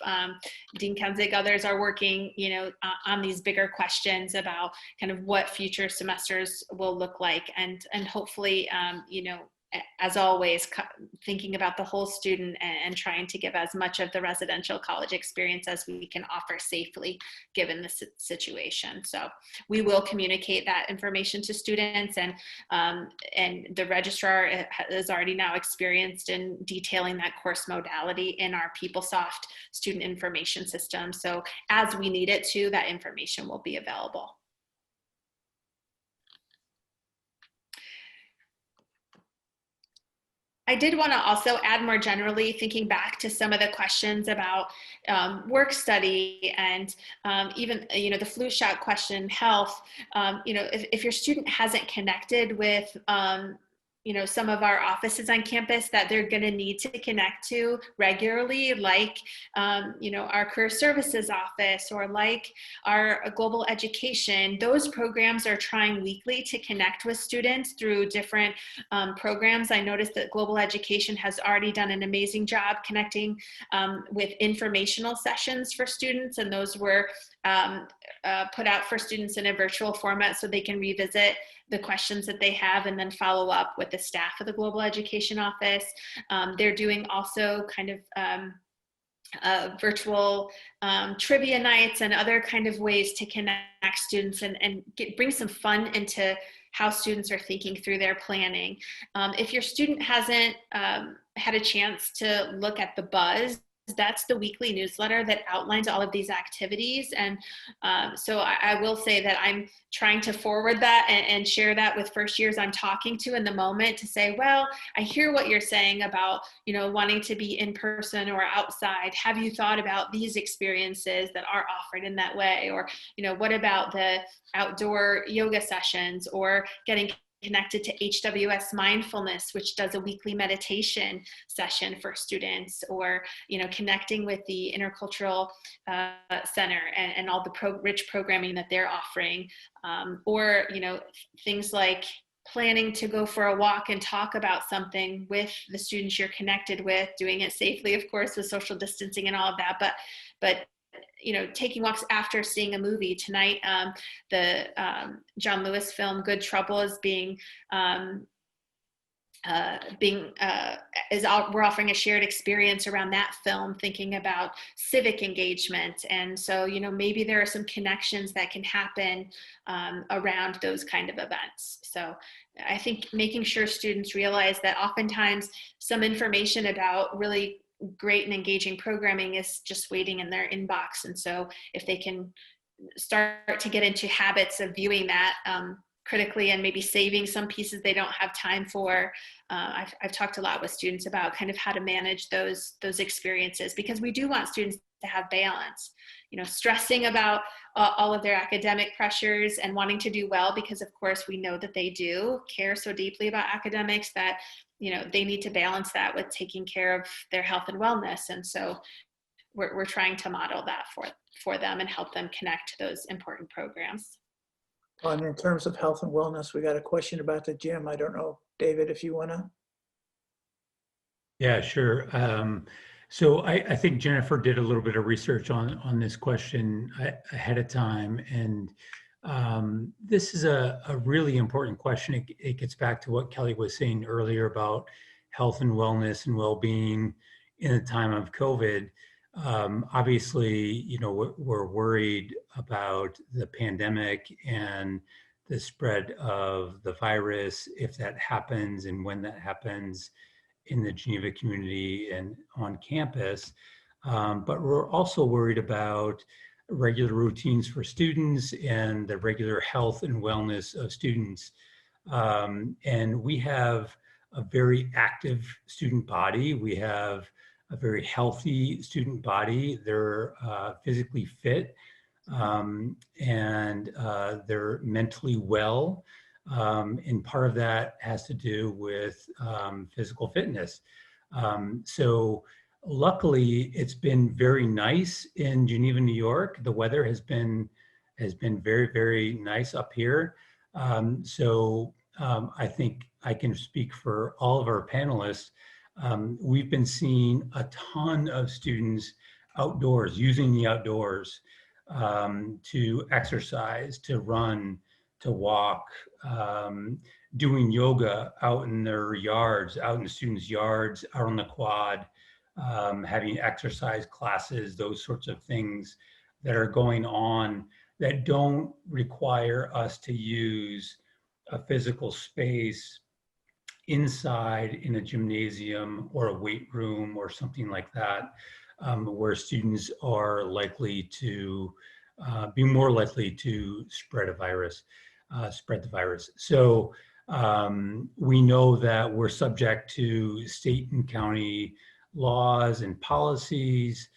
Dean Kenzig, others are working, you know, on these bigger questions about kind of what future semesters will look like, and hopefully, you know, as always, thinking about the whole student and trying to give as much of the residential college experience as we can offer safely given the situation. So we will communicate that information to students, and the registrar is already now experienced in detailing that course modality in our PeopleSoft student information system. So as we need it to, that information will be available. I did want to also add, more generally, thinking back to some of the questions about work study and even, you know, the flu shot question, health. You know, if your student hasn't connected with you know, some of our offices on campus that they're going to need to connect to regularly, like, you know, our career services office, or like our global education. Those programs are trying weekly to connect with students through different programs. I noticed that global education has already done an amazing job connecting with informational sessions for students, and those were put out for students in a virtual format so they can revisit the questions that they have and then follow up with the staff of the Global Education Office. They're doing also kind of virtual trivia nights and other kind of ways to connect students and bring some fun into how students are thinking through their planning. If your student hasn't had a chance to look at the Buzz, that's the weekly newsletter that outlines all of these activities. And so I will say that I'm trying to forward that and share that with first years I'm talking to in the moment, to say, well, I hear what you're saying about, you know, wanting to be in person or outside. Have you thought about these experiences that are offered in that way? Or, you know, what about the outdoor yoga sessions, or getting connected to HWS Mindfulness, which does a weekly meditation session for students, or, you know, connecting with the Intercultural Center and all the rich programming that they're offering, or, you know, things like planning to go for a walk and talk about something with the students you're connected with, doing it safely, of course, with social distancing and all of that, but you know, taking walks after seeing a movie. Tonight, the John Lewis film Good Trouble is we're offering a shared experience around that film, thinking about civic engagement. And so, you know, maybe there are some connections that can happen around those kind of events. So I think making sure students realize that oftentimes some information about really great and engaging programming is just waiting in their inbox. And so if they can start to get into habits of viewing that critically and maybe saving some pieces they don't have time for. I've talked a lot with students about kind of how to manage those experiences, because we do want students to have balance, you know, stressing about all of their academic pressures and wanting to do well, because of course we know that they do care so deeply about academics that, you know, they need to balance that with taking care of their health and wellness. And so we're trying to model that for them and help them connect to those important programs. And in terms of health and wellness, we got a question about the gym. I don't know, David, if you want to. Yeah, sure. So I think Jennifer did a little bit of research on this question ahead of time. And this is a really important question. It gets back to what Kelly was saying earlier about health and wellness and well-being in the time of COVID. Obviously, we're worried about the pandemic and the spread of the virus, if that happens and when that happens in the Geneva community and on campus. But we're also worried about regular routines for students and the regular health and wellness of students. And we have a very active student body. We have a very healthy student body. They're physically fit and they're mentally well. And part of that has to do with physical fitness. So luckily, it's been very nice in Geneva, New York. The weather has been very, very nice up here. I think I can speak for all of our panelists. We've been seeing a ton of students outdoors, using the outdoors to exercise, to run, to walk, doing yoga out in their yards, out in the students' yards, out on the quad, having exercise classes, those sorts of things that are going on that don't require us to use a physical space inside in a gymnasium or a weight room or something like that, where students are likely to be more likely to spread the virus. So we know that we're subject to state and county laws and policies.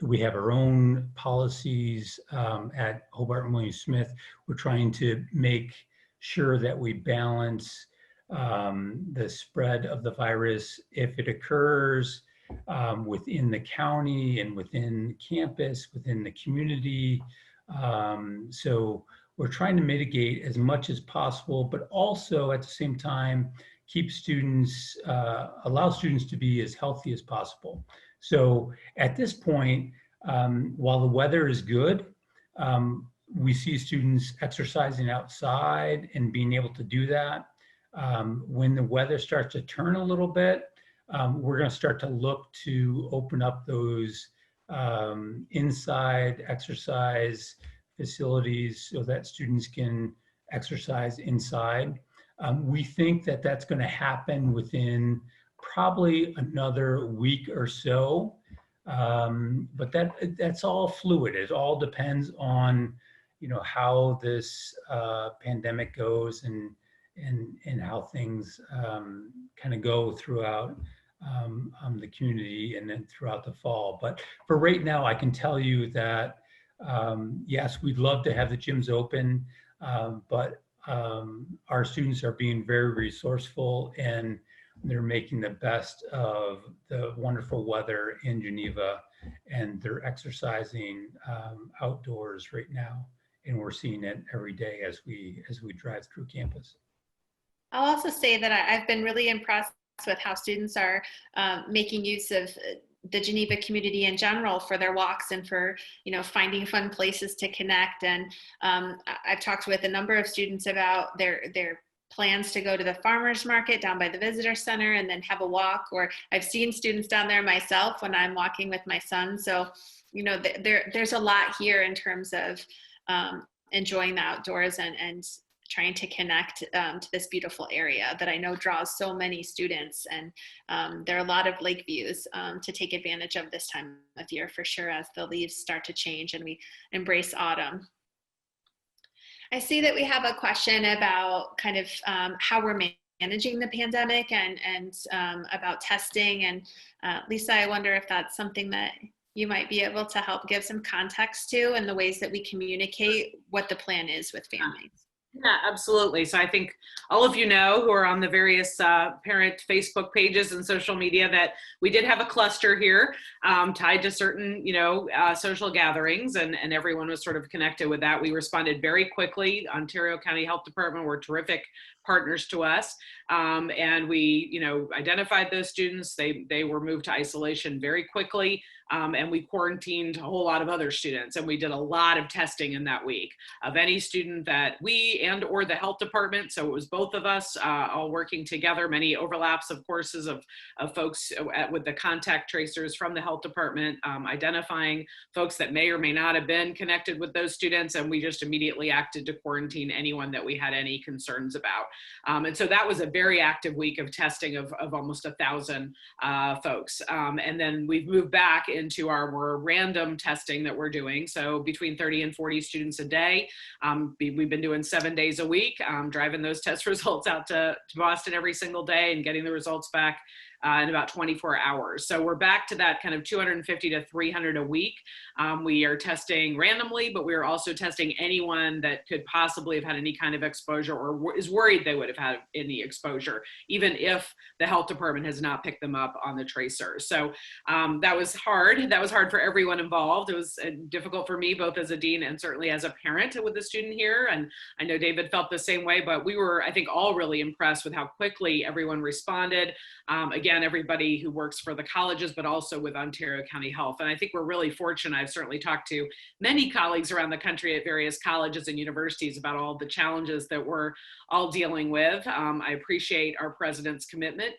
We have our own policies at Hobart and William Smith. We're trying to make sure that we balance the spread of the virus if it occurs within the county and within campus, within the community. So we're trying to mitigate as much as possible, but also at the same time, keep students, allow students to be as healthy as possible. So at this point, while the weather is good, we see students exercising outside and being able to do that. When the weather starts to turn a little bit, we're going to start to look to open up those inside exercise facilities so that students can exercise inside. We think that that's going to happen within probably another week or so, but that's all fluid. It all depends on how this pandemic goes and how things kind of go throughout the community and then throughout the fall. But for right now, I can tell you that yes, we'd love to have the gyms open, but our students are being very resourceful and they're making the best of the wonderful weather in Geneva, and they're exercising outdoors right now, and we're seeing it every day as we drive through campus. I'll also say that I've been really impressed with how students are making use of the Geneva community in general for their walks and for finding fun places to connect. And I've talked with a number of students about their plans to go to the farmers market down by the visitor center and then have a walk, or I've seen students down there myself when I'm walking with my son. So there's a lot here in terms of enjoying the outdoors and trying to connect to this beautiful area that I know draws so many students. And there are a lot of lake views to take advantage of this time of year for sure, as the leaves start to change and we embrace autumn. I see that we have a question about kind of how we're managing the pandemic and about testing. And Lisa, I wonder if that's something that you might be able to help give some context to, and the ways that we communicate what the plan is with families. Yeah, absolutely. So I think all of you know who are on the various parent Facebook pages and social media that we did have a cluster here tied to certain, social gatherings, and everyone was sort of connected with that. We responded very quickly. Ontario County Health Department were terrific partners to us, and we, identified those students. They were moved to isolation very quickly, and we quarantined a whole lot of other students, and we did a lot of testing in that week of any student that we and or the health department, so it was both of us all working together, many overlaps of courses of folks with the contact tracers from the health department, identifying folks that may or may not have been connected with those students, and we just immediately acted to quarantine anyone that we had any concerns about. And so that was a very active week of testing of almost 1,000 folks. And then we've moved back into our more random testing that we're doing. So between 30 and 40 students a day. We've been doing 7 days a week, driving those test results out to Boston every single day and getting the results back in about 24 hours. So we're back to that kind of 250 to 300 a week. We are testing randomly, but we are also testing anyone that could possibly have had any kind of exposure or is worried they would have had any exposure, even if the health department has not picked them up on the tracer. So that was hard. That was hard for everyone involved. It was difficult for me, both as a dean and certainly as a parent with the student here. And I know David felt the same way, but we were, I think, all really impressed with how quickly everyone responded. Again, everybody who works for the colleges, but also with Ontario County Health. And I think we're really fortunate. I've certainly talked to many colleagues around the country at various colleges and universities about all the challenges that we're all dealing with. I appreciate our president's commitment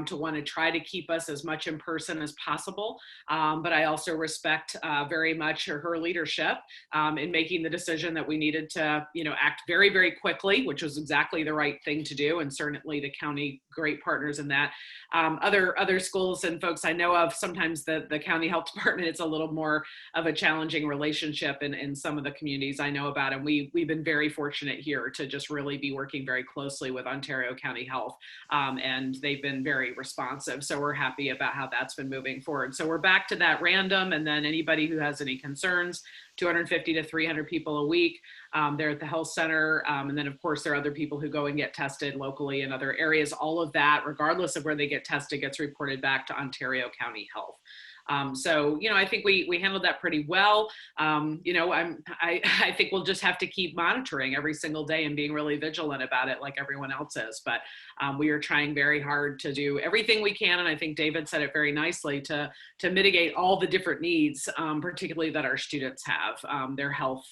to want to try to keep us as much in person as possible. But I also respect very much her leadership in making the decision that we needed to, act very, very quickly, which was exactly the right thing to do. And certainly the county, great partners in that. Other schools and folks I know of, sometimes the county health department, it's a little more of a challenging relationship in some of the communities I know about. And we've been very fortunate here to just really be working very closely with Ontario County Health. And they've been very responsive. So we're happy about how that's been moving forward. So we're back to that random, and then anybody who has any concerns, 250 to 300 people a week. They're at the health center. And then of course there are other people who go and get tested locally in other areas. All of that, regardless of where they get tested, gets reported back to Ontario County Health. So, I think we handled that pretty well. I think we'll just have to keep monitoring every single day and being really vigilant about it like everyone else is. But we are trying very hard to do everything we can. And I think David said it very nicely to mitigate all the different needs, particularly that our students have. Their health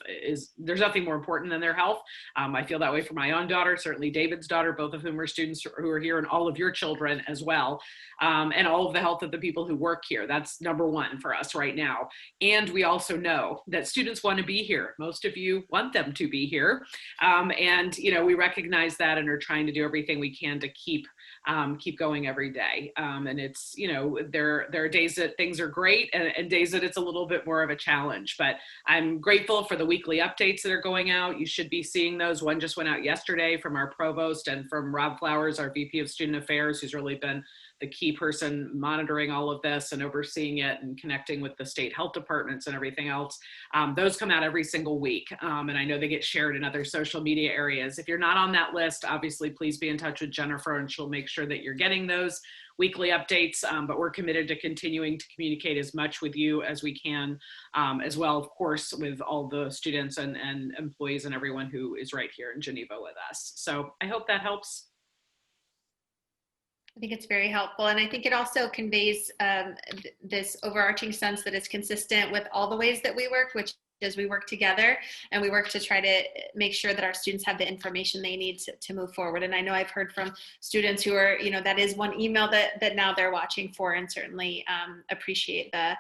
there's nothing more important than their health. I feel that way for my own daughter, certainly David's daughter, both of whom are students who are here, and all of your children as well. And all of the health of the people who work here. That's number one for us right now. And we also know that students want to be here. Most of you want them to be here. And, we recognize that and are trying to do everything we can to keep going every day. And it's, there are days that things are great and days that it's a little bit more of a challenge. But I'm grateful for the weekly updates that are going out. You should be seeing those. One just went out yesterday from our provost and from Rob Flowers, our VP of Student Affairs, who's really been the key person monitoring all of this and overseeing it and connecting with the state health departments and everything else. Those come out every single week. And I know they get shared in other social media areas. If you're not on that list, obviously, please be in touch with Jennifer and she'll make sure that you're getting those weekly updates. But we're committed to continuing to communicate as much with you as we can, as well, of course, with all the students and employees and everyone who is right here in Geneva with us. So I hope that helps. I think it's very helpful. And I think it also conveys this overarching sense that it's consistent with all the ways that we work, which is we work together and we work to try to make sure that our students have the information they need to move forward. And I know I've heard from students who are, that is one email that now they're watching for, and certainly appreciate the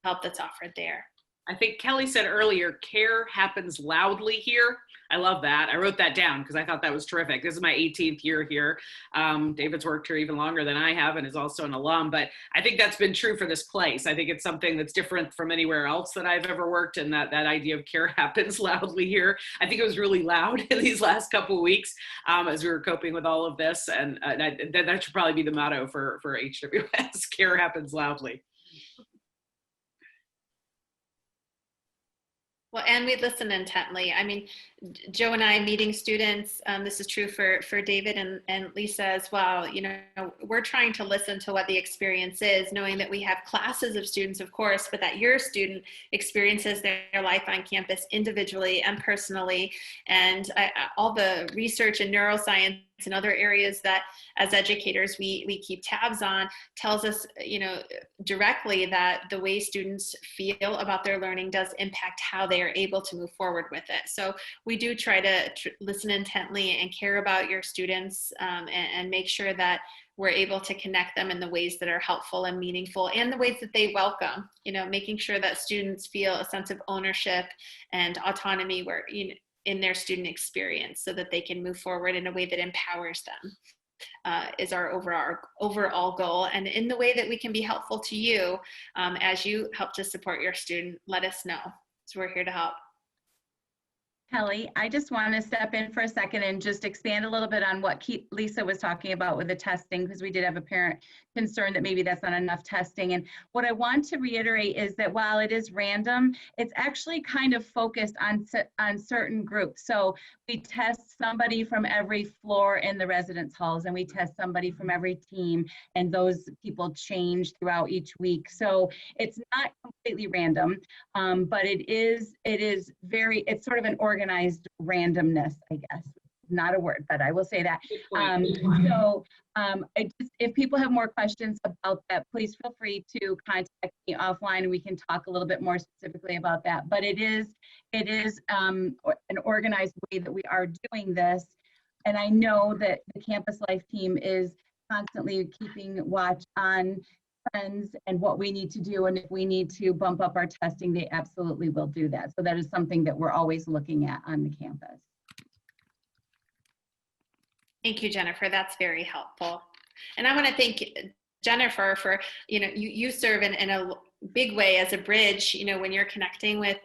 help that's offered there. I think Kelly said earlier, care happens loudly here. I love that. I wrote that down because I thought that was terrific. This is my 18th year here. David's worked here even longer than I have and is also an alum, but I think that's been true for this place. I think it's something that's different from anywhere else that I've ever worked, and that idea of care happens loudly here. I think it was really loud in these last couple of weeks as we were coping with all of this, and that should probably be the motto for HWS, care happens loudly. Well, and And we listen intently. I mean, Joe and I meeting students, this is true for David and Lisa as well. You know, we're trying to listen to what the experience is, knowing that we have classes of students, of course, but that your student experiences their life on campus individually and personally. And all the research in neuroscience and other areas that as educators we keep tabs on tells us, you know, directly that the way students feel about their learning does impact how they are able to move forward with it. So we do try to listen intently and care about your students, and make sure that we're able to connect them in the ways that are helpful and meaningful, and the ways that they welcome, you know, making sure that students feel a sense of ownership and autonomy where, you know, in their student experience, so that they can move forward in a way that empowers them, is our overall goal. And in the way that we can be helpful to you, as you help to support your student, let us know. So we're here to help. Kelly, I just want to step in for a second and just expand a little bit on what Lisa was talking about with the testing, because we did have a parent concern that maybe that's not enough testing. And what I want to reiterate is that while it is random, it's actually kind of focused on certain groups. So we test somebody from every floor in the residence halls, and we test somebody from every team, and those people change throughout each week. So it's not completely random, but it's sort of an organized randomness, I guess. Not a word, but I will say that. If people have more questions about that, please feel free to contact me offline, and we can talk a little bit more specifically about that. But it is an organized way that we are doing this. And I know that the Campus Life team is constantly keeping watch on trends and what we need to do. And if we need to bump up our testing, they absolutely will do that. So that is something that we're always looking at on the campus. Thank you, Jennifer. That's very helpful. And I want to thank Jennifer for, you know, you serve in a big way as a bridge, you know, when you're connecting with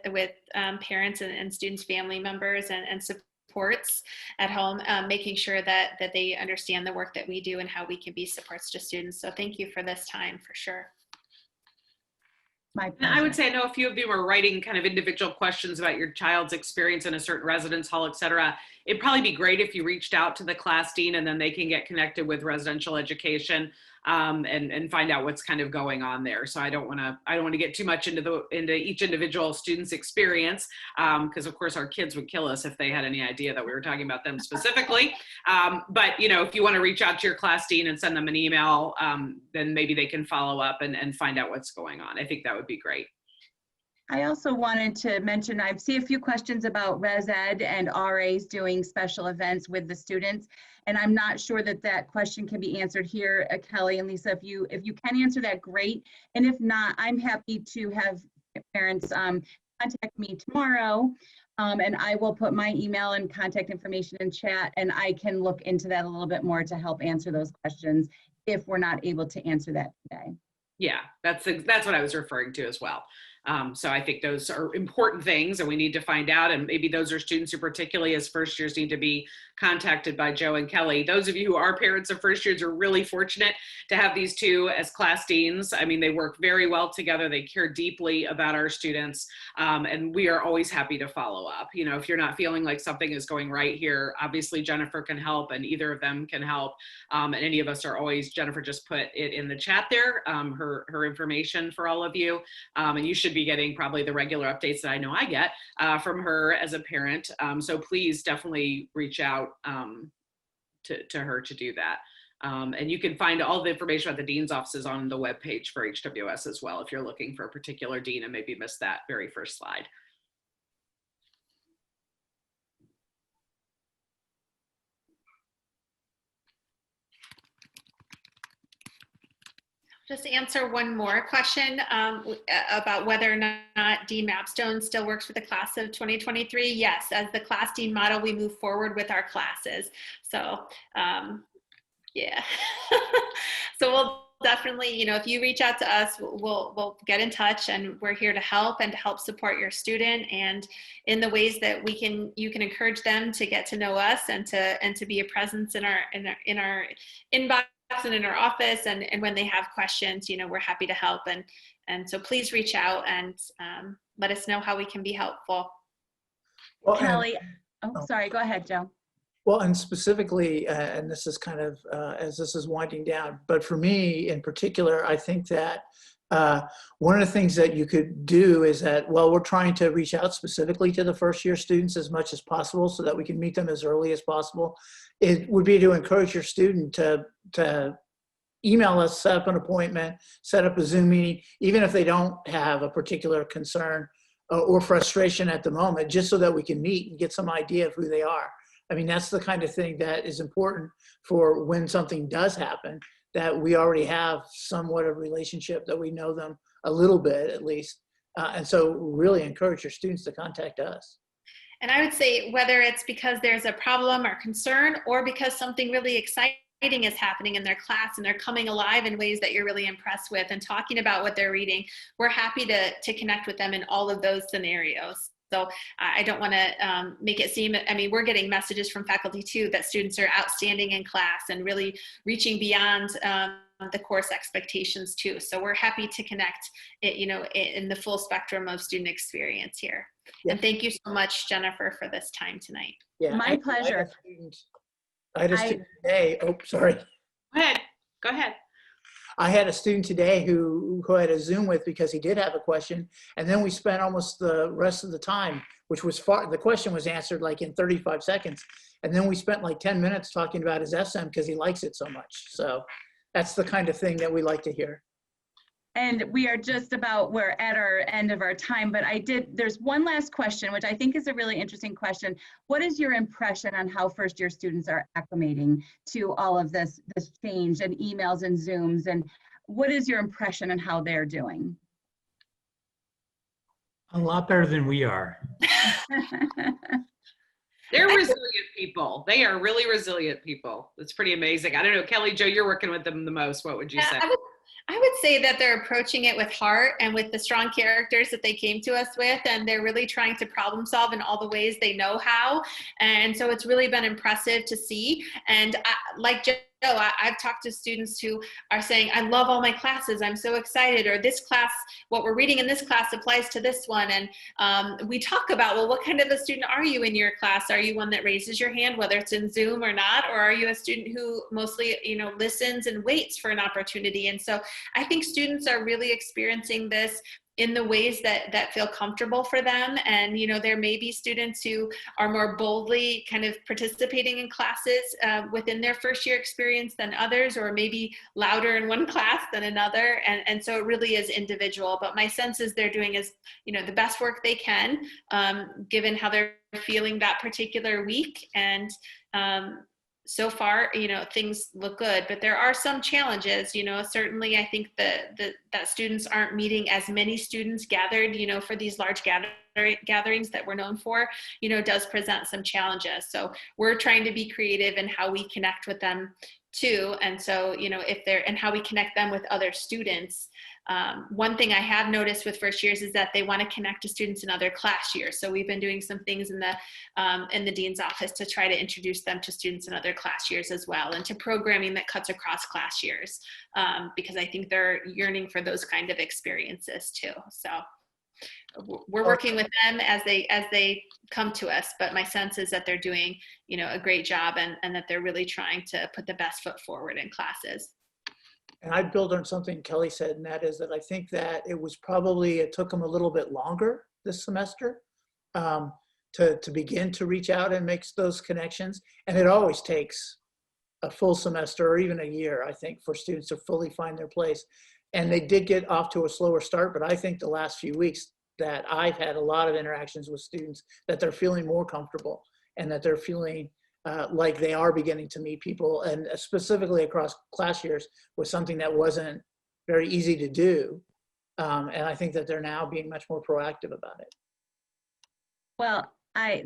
parents and students, family members, and supports at home, making sure that they understand the work that we do and how we can be supports to students. So thank you for this time, for sure. I would say I know a few of you are writing kind of individual questions about your child's experience in a certain residence hall, et cetera. It'd probably be great if you reached out to the class dean, and then they can get connected with residential education, and find out what's kind of going on there. So I don't want to get too much into each individual student's experience, because of course our kids would kill us if they had any idea that we were talking about them specifically. But you know, if you want to reach out to your class dean and send them an email, then maybe they can follow up and find out what's going on. I think that would be great. I also wanted to mention, I've seen a few questions about Res Ed and RAs doing special events with the students. And I'm not sure that question can be answered here, Kelly and Lisa. If you can answer that, great. And if not, I'm happy to have parents contact me tomorrow, and I will put my email and contact information in chat, and I can look into that a little bit more to help answer those questions if we're not able to answer that today. Yeah, that's what I was referring to as well. So I think those are important things, and we need to find out, and maybe those are students who particularly as first years need to be contacted by Joe and Kelly. Those of you who are parents of first years are really fortunate to have these two as class deans. I mean, they work very well together. They care deeply about our students, and we are always happy to follow up. You know, if you're not feeling like something is going right here, obviously Jennifer can help, and either of them can help. And any of us are always, Jennifer just put it in the chat there, her information for all of you, and you should be getting probably the regular updates that I know I get from her as a parent. So please definitely reach out to her to do that. And you can find all the information about the dean's offices on the webpage for HWS as well, if you're looking for a particular dean and maybe missed that very first slide. Just answer one more question about whether or not Dean Mapstone still works with the class of 2023. Yes, as the class dean model, we move forward with our classes. So yeah, so we'll definitely, you know, if you reach out to us, we'll get in touch, and we're here to help and to help support your student, and in the ways that you can encourage them to get to know us and to be a presence in our inbox and in our office, and when they have questions, you know, we're happy to help, and so please reach out and let us know how we can be helpful. Well, Kelly, oh. sorry, go ahead, Joe. Well, and specifically, and this is kind of as this is winding down, but for me in particular, I think that one of the things that you could do is that, well, we're trying to reach out specifically to the first year students as much as possible so that we can meet them as early as possible. It would be to encourage your student to email us, set up an appointment, set up a Zoom meeting, even if they don't have a particular concern or frustration at the moment, just so that we can meet and get some idea of who they are. I mean, that's the kind of thing that is important for when something does happen, that we already have somewhat of a relationship, that we know them a little bit at least. And so really encourage your students to contact us. And I would say whether it's because there's a problem or concern, or because something really exciting is happening in their class and they're coming alive in ways that you're really impressed with and talking about what they're reading, we're happy to connect with them in all of those scenarios. So I don't want to make it seem, I mean, we're getting messages from faculty too that students are outstanding in class and really reaching beyond the course expectations too. So we're happy to connect it, you know, in the full spectrum of student experience here. Yeah. And thank you so much, Jennifer, for this time tonight. Yeah, my pleasure. I had a student today. Oh, sorry. Go ahead. I had a student today who I had a Zoom with because he did have a question. And then we spent almost the rest of the time, which was the question was answered like in 35 seconds. And then we spent like 10 minutes talking about his SM because he likes it so much. So that's the kind of thing that we like to hear. And we are just about, we're at our end of our time, but there's one last question, which I think is a really interesting question. What is your impression on how first year students are acclimating to all of this change and emails and Zooms? And what is your impression on how they're doing? A lot better than we are. They're resilient people. They are really resilient people. It's pretty amazing. I don't know, Kelly, Joe, you're working with them the most. What would you say? I would say that they're approaching it with heart and with the strong characters that they came to us with, and they're really trying to problem solve in all the ways they know how. And so it's really been impressive to see. And like Joe, I've talked to students who are saying, I love all my classes, I'm so excited, or this class, what we're reading in this class applies to this one. And we talk about, well, what kind of a student are you in your class? Are you one that raises your hand, whether it's in Zoom or not? Or are you a student who mostly, you know, listens and waits for an opportunity? And so I think students are really experiencing this in the ways that feel comfortable for them. And, you know, there may be students who are more boldly kind of participating in classes within their first year experience than others, or maybe louder in one class than another. And so it really is individual, but my sense is they're doing you know, the best work they can, given how they're feeling that particular week. And, so far, you know, things look good, but there are some challenges. You know, certainly I think that students aren't meeting as many students gathered, you know, for these large gatherings that we're known for, you know, does present some challenges. So we're trying to be creative in how we connect with them too. And so, you know, and how we connect them with other students. One thing I have noticed with first years is that they want to connect to students in other class years. So we've been doing some things in the dean's office to try to introduce them to students in other class years as well, and to programming that cuts across class years, because I think they're yearning for those kind of experiences too. So we're working with them as they come to us, but my sense is that they're doing, you know, a great job, and that they're really trying to put the best foot forward in classes. And I'd build on something Kelly said, and that is that I think that it took them a little bit longer this semester to begin to reach out and make those connections. And it always takes a full semester or even a year, I think, for students to fully find their place. And they did get off to a slower start, but I think the last few weeks that I've had a lot of interactions with students, that they're feeling more comfortable and that they're feeling like they are beginning to meet people, and specifically across class years was something that wasn't very easy to do. And I think that they're now being much more proactive about it. Well,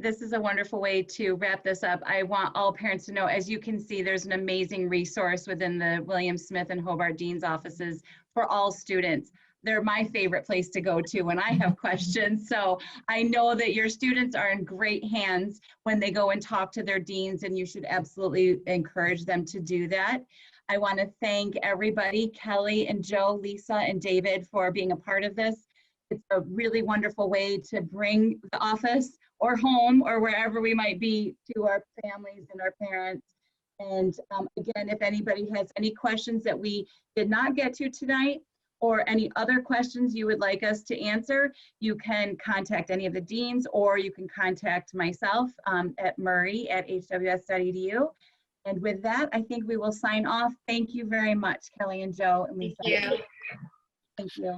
this is a wonderful way to wrap this up. I want all parents to know, as you can see, there's an amazing resource within the William Smith and Hobart Dean's offices for all students. They're my favorite place to go to when I have questions. So I know that your students are in great hands when they go and talk to their deans, and you should absolutely encourage them to do that. I want to thank everybody, Kelly and Joe, Lisa and David, for being a part of this. It's a really wonderful way to bring the office or home or wherever we might be to our families and our parents. And again, if anybody has any questions that we did not get to tonight, or any other questions you would like us to answer, you can contact any of the deans, or you can contact myself at murray@hws.edu. And with that, I think we will sign off. Thank you very much, Kelly and Joe and Lisa. Thank you. Thank you.